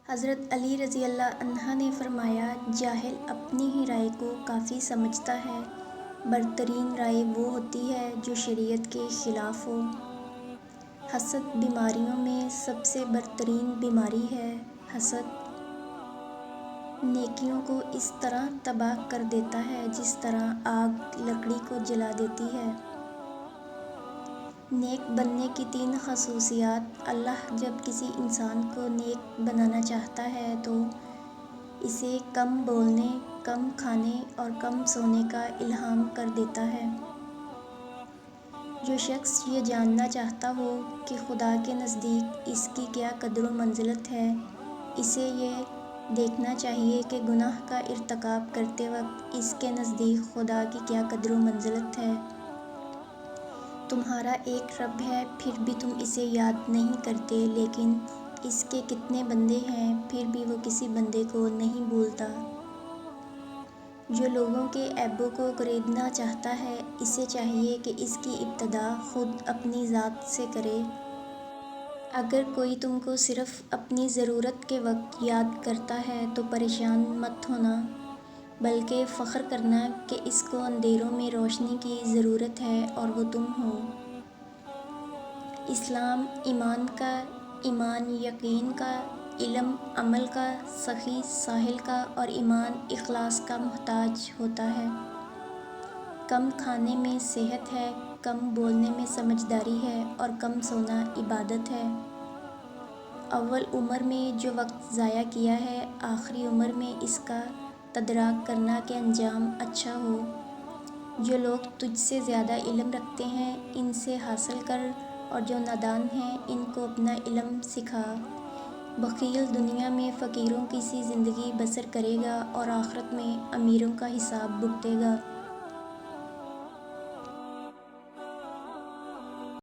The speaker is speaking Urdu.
حضرت علی رضی اللہ عنہ نے فرمایا، جاہل اپنی ہی رائے کو کافی سمجھتا ہے، برترین رائے وہ ہوتی ہے جو شریعت کے خلاف ہو۔ حسد بیماریوں میں سب سے برترین بیماری ہے۔ حسد نیکیوں کو اس طرح تباہ کر دیتا ہے جس طرح آگ لکڑی کو جلا دیتی ہے۔ نیک بننے کی 3 خصوصیات۔ اللہ جب کسی انسان کو نیک بنانا چاہتا ہے تو اسے کم بولنے، کم کھانے اور کم سونے کا الہام کر دیتا ہے۔ جو شخص یہ جاننا چاہتا ہو کہ خدا کے نزدیک اس کی کیا قدر و منزلت ہے، اسے یہ دیکھنا چاہیے کہ گناہ کا ارتکاب کرتے وقت اس کے نزدیک خدا کی کیا قدر و منزلت ہے۔ تمہارا ایک رب ہے، پھر بھی تم اسے یاد نہیں کرتے، لیکن اس کے کتنے بندے ہیں، پھر بھی وہ کسی بندے کو نہیں بھولتا۔ جو لوگوں کے عیبوں کو کریدنا چاہتا ہے، اسے چاہیے کہ اس کی ابتدا خود اپنی ذات سے کرے۔ اگر کوئی تم کو صرف اپنی ضرورت کے وقت یاد کرتا ہے تو پریشان مت ہونا، بلکہ فخر کرنا کہ اس کو اندھیروں میں روشنی کی ضرورت ہے اور وہ تم ہو۔ اسلام ایمان کا، ایمان یقین کا، علم عمل کا، سخی ساحل کا اور ایمان اخلاص کا محتاج ہوتا ہے۔ کم کھانے میں صحت ہے، کم بولنے میں سمجھداری ہے اور کم سونا عبادت ہے۔ اول عمر میں جو وقت ضائع کیا ہے، آخری عمر میں اس کا تدارک کرنا کہ انجام اچھا ہو۔ جو لوگ تجھ سے زیادہ علم رکھتے ہیں، ان سے حاصل کر، اور جو نادان ہیں، ان کو اپنا علم سکھا۔ بخیل دنیا میں فقیروں کی سی زندگی بسر کرے گا اور آخرت میں امیروں کا حساب بھگتے گا۔